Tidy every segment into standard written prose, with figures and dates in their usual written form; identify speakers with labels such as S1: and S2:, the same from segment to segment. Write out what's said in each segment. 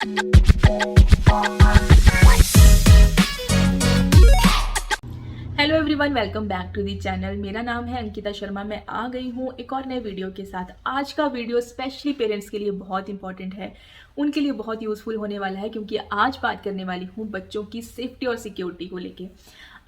S1: Hello everyone, welcome back to the channel. मेरा नाम है अंकिता शर्मा। मैं आ गई हूँ एक और नए वीडियो के साथ। आज का वीडियो स्पेशली पेरेंट्स के लिए बहुत इंपॉर्टेंट है, उनके लिए बहुत यूज़फुल होने वाला है, क्योंकि आज बात करने वाली हूँ बच्चों की सेफ्टी और सिक्योरिटी को लेके।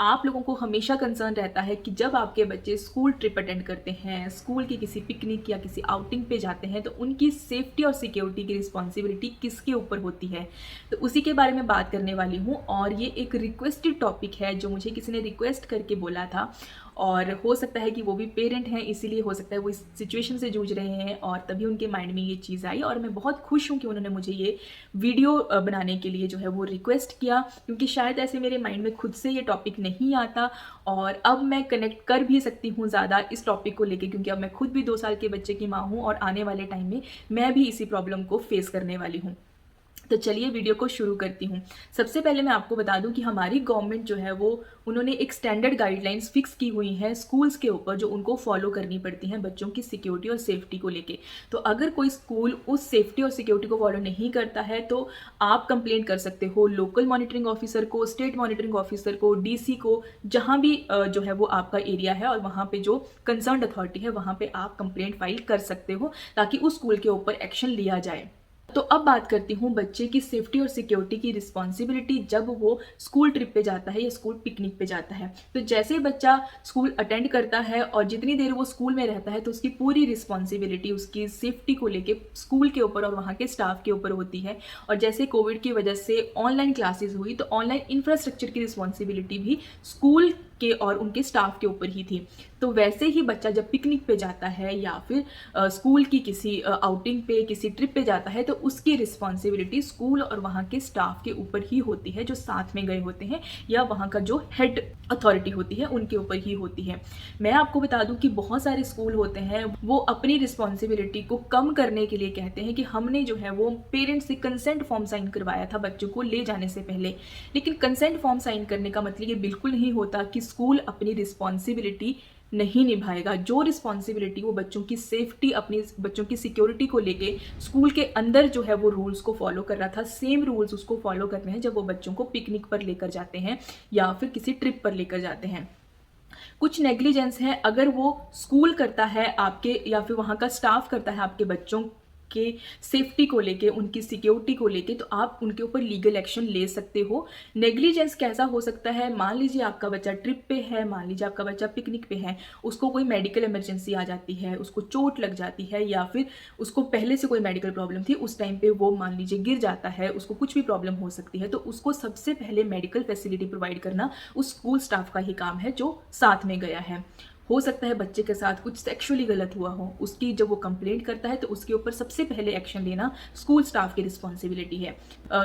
S1: आप लोगों को हमेशा कंसर्न रहता है कि जब आपके बच्चे स्कूल ट्रिप अटेंड करते हैं, स्कूल की किसी पिकनिक या किसी आउटिंग पे जाते हैं, तो उनकी सेफ्टी और सिक्योरिटी की रिस्पॉन्सिबिलिटी किसके ऊपर होती है। तो उसी के बारे में बात करने वाली हूँ, और ये एक रिक्वेस्टेड टॉपिक है जो मुझे किसी ने रिक्वेस्ट करके बोला था। और हो सकता है कि वो भी पेरेंट हैं, इसीलिए हो सकता है वो इस सिचुएशन से जूझ रहे हैं और तभी उनके माइंड में ये चीज़ आई। और मैं बहुत खुश हूँ कि उन्होंने मुझे ये वीडियो बनाने के लिए जो है वो रिक्वेस्ट किया, क्योंकि शायद ऐसे मेरे माइंड में खुद से ये टॉपिक नहीं आता। और अब मैं कनेक्ट कर भी सकती हूँ ज़्यादा इस टॉपिक को लेके, क्योंकि अब मैं खुद भी 2 साल के बच्चे की माँ हूँ और आने वाले टाइम में मैं भी इसी प्रॉब्लम को फेस करने वाली हूँ। तो चलिए वीडियो को शुरू करती हूँ। सबसे पहले मैं आपको बता दूं कि हमारी गवर्नमेंट जो है वो उन्होंने एक स्टैंडर्ड गाइडलाइंस फिक्स की हुई हैं स्कूल्स के ऊपर, जो उनको फॉलो करनी पड़ती हैं बच्चों की सिक्योरिटी और सेफ्टी को लेके। तो अगर कोई स्कूल उस सेफ्टी और सिक्योरिटी को फॉलो नहीं करता है तो आप कंप्लेंट कर सकते हो लोकल मॉनिटरिंग ऑफिसर को, स्टेट मॉनिटरिंग ऑफिसर को, डीसी को, जहाँ भी जो है वो आपका एरिया है, और वहाँ पे जो कंसर्न अथॉरिटी है वहाँ पे आप कंप्लेंट फाइल कर सकते हो, ताकि उस स्कूल के ऊपर एक्शन लिया जाए। तो अब बात करती हूँ बच्चे की सेफ्टी और सिक्योरिटी की रिस्पॉन्सिबिलिटी जब वो स्कूल ट्रिप पे जाता है या स्कूल पिकनिक पे जाता है। तो जैसे बच्चा स्कूल अटेंड करता है और जितनी देर वो स्कूल में रहता है, तो उसकी पूरी रिस्पॉन्सिबिलिटी उसकी सेफ्टी को लेके स्कूल के ऊपर और वहाँ के स्टाफ के ऊपर होती है। और जैसे कोविड की वजह से ऑनलाइन क्लासेस हुई, तो ऑनलाइन इंफ्रास्ट्रक्चर की रिस्पॉन्सिबिलिटी भी स्कूल के और उनके स्टाफ के ऊपर ही थी। तो वैसे ही बच्चा जब पिकनिक पे जाता है या फिर स्कूल की किसी आउटिंग पे, किसी ट्रिप पे जाता है, तो उसकी रिस्पॉन्सिबिलिटी स्कूल और वहाँ के स्टाफ के ऊपर ही होती है, जो साथ में गए होते हैं, या वहाँ का जो हेड अथॉरिटी होती है उनके ऊपर ही होती है। मैं आपको बता दूं कि बहुत सारे स्कूल होते हैं वो अपनी रिस्पॉन्सिबिलिटी को कम करने के लिए कहते हैं कि हमने जो है वो पेरेंट्स से कंसेंट फॉर्म साइन करवाया था बच्चों को ले जाने से पहले। लेकिन कंसेंट फॉर्म साइन करने का मतलब ये बिल्कुल नहीं होता कि स्कूल अपनी रिस्पॉन्सिबिलिटी नहीं निभाएगा। जो रिस्पॉन्सिबिलिटी वो बच्चों की सेफ्टी, अपनी बच्चों की सिक्योरिटी को लेके स्कूल के अंदर जो है वो रूल्स को फॉलो कर रहा था, सेम रूल्स उसको फॉलो करने हैं जब वो बच्चों को पिकनिक पर लेकर जाते हैं या फिर किसी ट्रिप पर लेकर जाते हैं। कुछ नेग्लिजेंस है अगर वो स्कूल करता है आपके, या फिर वहाँ का स्टाफ करता है आपके बच्चों के सेफ्टी को लेके, उनकी सिक्योरिटी को लेके, तो आप उनके ऊपर लीगल एक्शन ले सकते हो। नेग्लिजेंस कैसा हो सकता है? मान लीजिए आपका बच्चा ट्रिप पे है, मान लीजिए आपका बच्चा पिकनिक पे है, उसको कोई मेडिकल इमरजेंसी आ जाती है, उसको चोट लग जाती है, या फिर उसको पहले से कोई मेडिकल प्रॉब्लम थी, उस टाइम पे वो मान लीजिए गिर जाता है, उसको कुछ भी प्रॉब्लम हो सकती है, तो उसको सबसे पहले मेडिकल फैसिलिटी प्रोवाइड करना उस स्कूल स्टाफ का ही काम है जो साथ में गया है। हो सकता है बच्चे के साथ कुछ सेक्सुअली गलत हुआ हो, उसकी जब वो कंप्लेंट करता है तो उसके ऊपर सबसे पहले एक्शन लेना स्कूल स्टाफ की रिस्पॉन्सिबिलिटी है।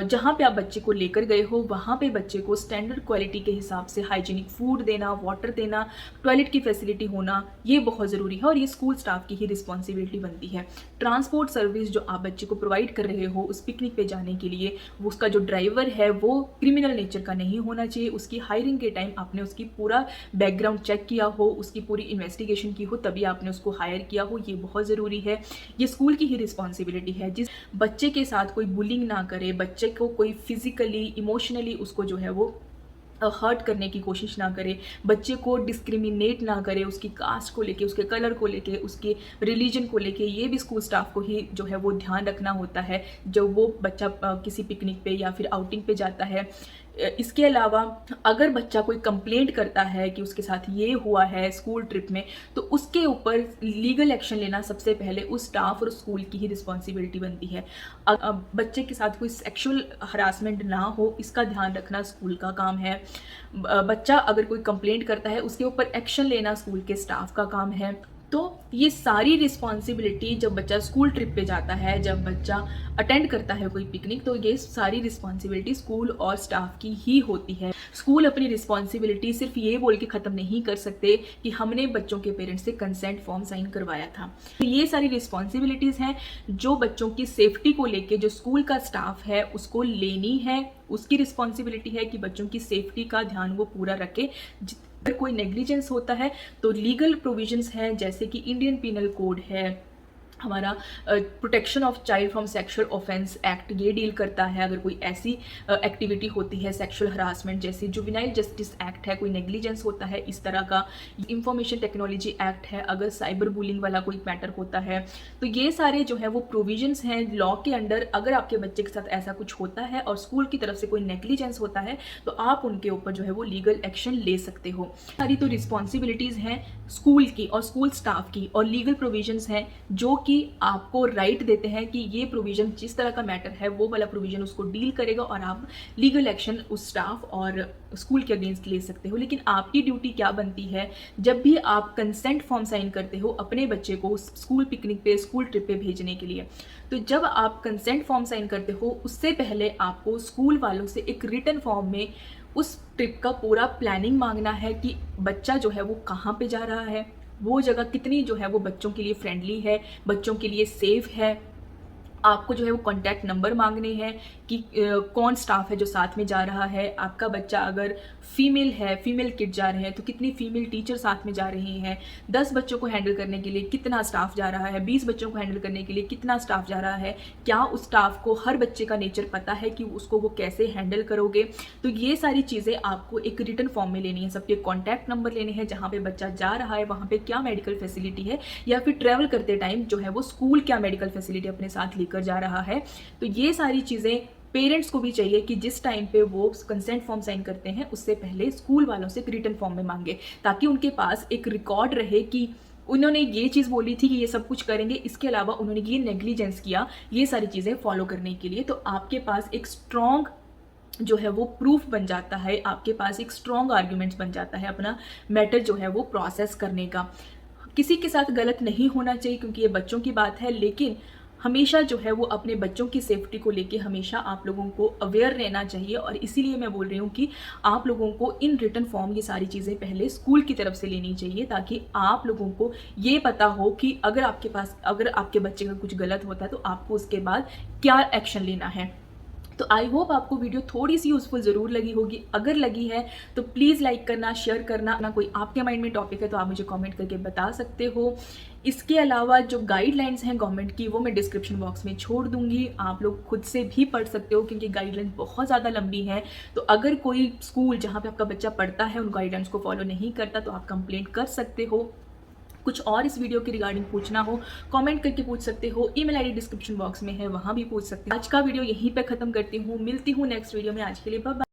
S1: जहाँ पे आप बच्चे को लेकर गए हो वहाँ पे बच्चे को स्टैंडर्ड क्वालिटी के हिसाब से हाइजीनिक फूड देना, वाटर देना, टॉयलेट की फैसिलिटी होना, ये बहुत ज़रूरी है, और ये स्कूल स्टाफ की ही रिस्पॉन्सिबिलिटी बनती है। ट्रांसपोर्ट सर्विस जो आप बच्चे को प्रोवाइड कर रहे हो उस पिकनिक पे जाने के लिए, वो उसका जो ड्राइवर है वो क्रिमिनल नेचर का नहीं होना चाहिए। उसकी हायरिंग के टाइम आपने उसकी पूरा बैकग्राउंड चेक किया हो, उसकी पूरी इन्वेस्टिगेशन की हो, तभी आपने उसको हायर किया हो, ये बहुत ज़रूरी है। ये स्कूल की ही रिस्पॉन्सिबिलिटी है। जिस बच्चे के साथ कोई बुलिंग ना करे, बच्चे को कोई फिजिकली इमोशनली उसको जो है वो हर्ट करने की कोशिश ना करे, बच्चे को डिस्क्रिमिनेट ना करे, उसकी कास्ट को लेके, उसके कलर को लेके, उसके रिलीजन को लेके, ये भी स्कूल स्टाफ को ही जो है वो ध्यान रखना होता है जब वो बच्चा किसी पिकनिक पे या फिर आउटिंग पे जाता है। इसके अलावा अगर बच्चा कोई कंप्लेंट करता है कि उसके साथ ये हुआ है स्कूल ट्रिप में, तो उसके ऊपर लीगल एक्शन लेना सबसे पहले उस स्टाफ और स्कूल की ही रिस्पॉन्सिबिलिटी बनती है। बच्चे के साथ कोई सेक्सुअल हरासमेंट ना हो, इसका ध्यान रखना स्कूल का काम है। बच्चा अगर कोई कंप्लेंट करता है उसके ऊपर एक्शन लेना स्कूल के स्टाफ का काम है। तो ये सारी रिस्पॉन्सिबिलिटी जब बच्चा स्कूल ट्रिप पे जाता है, जब बच्चा अटेंड करता है कोई पिकनिक, तो ये सारी रिस्पॉन्सिबिलिटी स्कूल और स्टाफ की ही होती है। स्कूल अपनी रिस्पॉन्सिबिलिटी सिर्फ ये बोल के ख़त्म नहीं कर सकते कि हमने बच्चों के पेरेंट्स से कंसेंट फॉर्म साइन करवाया था। तो ये सारी रिस्पॉन्सिबिलिटीज़ हैं जो बच्चों की सेफ्टी को लेके जो स्कूल का स्टाफ है उसको लेनी है। उसकी रिस्पॉन्सिबिलिटी है कि बच्चों की सेफ्टी का ध्यान वो पूरा रखे। अगर कोई नेग्लिजेंस होता है तो लीगल प्रोविजंस हैं, जैसे कि इंडियन पीनल कोड है, हमारा protection of child from sexual offence act ये डील करता है। अगर कोई ऐसी एक्टिविटी होती है सेक्सुअल हरासमेंट जैसी, जुवेनाइल जस्टिस एक्ट है, कोई नेग्लिजेंस होता है इस तरह का, इंफॉर्मेशन टेक्नोलॉजी एक्ट है, अगर साइबर बुलिंग वाला कोई मैटर होता है, तो ये सारे जो है वो प्रोविजंस हैं लॉ के अंडर। अगर आपके बच्चे के साथ ऐसा कुछ होता है और स्कूल की तरफ से कोई नेग्लिजेंस होता है तो आप उनके ऊपर जो है वो लीगल एक्शन ले सकते हो। सारी तो रिस्पॉन्सिबिलिटीज़ हैं स्कूल की और स्कूल स्टाफ की, और लीगल प्रोविजंस हैं जो कि आपको राइट देते हैं कि ये प्रोविजन जिस तरह का मैटर है वो वाला प्रोविजन उसको डील करेगा और आप लीगल एक्शन उस स्टाफ और स्कूल के अगेंस्ट ले सकते हो। लेकिन आपकी ड्यूटी क्या बनती है, जब भी आप कंसेंट फॉर्म साइन करते हो अपने बच्चे को स्कूल पिकनिक पे, स्कूल ट्रिप पे भेजने के लिए, तो जब आप कंसेंट फॉर्म साइन करते हो उससे पहले आपको स्कूल वालों से एक रिटन फॉर्म में उस ट्रिप का पूरा प्लानिंग मांगना है कि बच्चा जो है वो कहाँ पे जा रहा है, वो जगह कितनी जो है वो बच्चों के लिए फ्रेंडली है, बच्चों के लिए सेफ है। आपको जो है वो कॉन्टैक्ट नंबर मांगने हैं कि कौन स्टाफ है जो साथ में जा रहा है। आपका बच्चा अगर फीमेल है, फीमेल किड जा रहे हैं तो कितनी फीमेल टीचर साथ में जा रही हैं, 10 बच्चों को हैंडल करने के लिए कितना स्टाफ जा रहा है, 20 बच्चों को हैंडल करने के लिए कितना स्टाफ जा रहा है, क्या उस स्टाफ को हर बच्चे का नेचर पता है कि उसको वो कैसे हैंडल करोगे। तो ये सारी चीज़ें आपको एक रिटन फॉर्म में लेनी है। सबके कॉन्टैक्ट नंबर लेने हैं, जहाँ पे बच्चा जा रहा है वहाँ पे क्या मेडिकल फैसिलिटी है, या फिर ट्रैवल करते टाइम जो है वो स्कूल क्या मेडिकल फैसिलिटी अपने साथ लेकर जा रहा है। तो ये सारी चीज़ें पेरेंट्स को भी चाहिए कि जिस टाइम पे वो कंसेंट फॉर्म साइन करते हैं उससे पहले स्कूल वालों से एक रिटन फॉर्म में मांगे, ताकि उनके पास एक रिकॉर्ड रहे कि उन्होंने ये चीज़ बोली थी कि ये सब कुछ करेंगे, इसके अलावा उन्होंने ये नेग्लिजेंस किया, ये सारी चीज़ें फॉलो करने के लिए। तो आपके पास एक स्ट्रॉन्ग जो है वो प्रूफ बन जाता है, आपके पास एक स्ट्रॉन्ग आर्ग्यूमेंट्स बन जाता है अपना मैटर जो है वो प्रोसेस करने का। किसी के साथ गलत नहीं होना चाहिए क्योंकि ये बच्चों की बात है, लेकिन हमेशा जो है वो अपने बच्चों की सेफ्टी को लेके हमेशा आप लोगों को अवेयर रहना चाहिए। और इसीलिए मैं बोल रही हूँ कि आप लोगों को इन रिटन फॉर्म ये सारी चीज़ें पहले स्कूल की तरफ से लेनी चाहिए, ताकि आप लोगों को ये पता हो कि अगर आपके बच्चे का कुछ गलत होता है तो आपको उसके बाद क्या एक्शन लेना है। तो आई होप आपको वीडियो थोड़ी सी यूजफुल ज़रूर लगी होगी। अगर लगी है तो प्लीज़ लाइक करना, शेयर करना। ना कोई आपके माइंड में टॉपिक है तो आप मुझे कमेंट करके बता सकते हो। इसके अलावा जो गाइडलाइंस हैं गवर्नमेंट की वो मैं डिस्क्रिप्शन बॉक्स में छोड़ दूंगी, आप लोग खुद से भी पढ़ सकते हो क्योंकि गाइडलाइंस बहुत ज़्यादा लंबी है। तो अगर कोई स्कूल जहाँ पे आपका बच्चा पढ़ता है उन गाइडलाइंस को फॉलो नहीं करता तो आप कंप्लेंट कर सकते हो। कुछ और इस वीडियो के रिगार्डिंग पूछना हो कमेंट करके पूछ सकते हो, ईमेल आईडी डिस्क्रिप्शन बॉक्स में है वहाँ भी पूछ सकते हो। आज का वीडियो यहीं पे ख़त्म करती हूँ, मिलती हूँ नेक्स्ट वीडियो में। आज के लिए बाय बाय।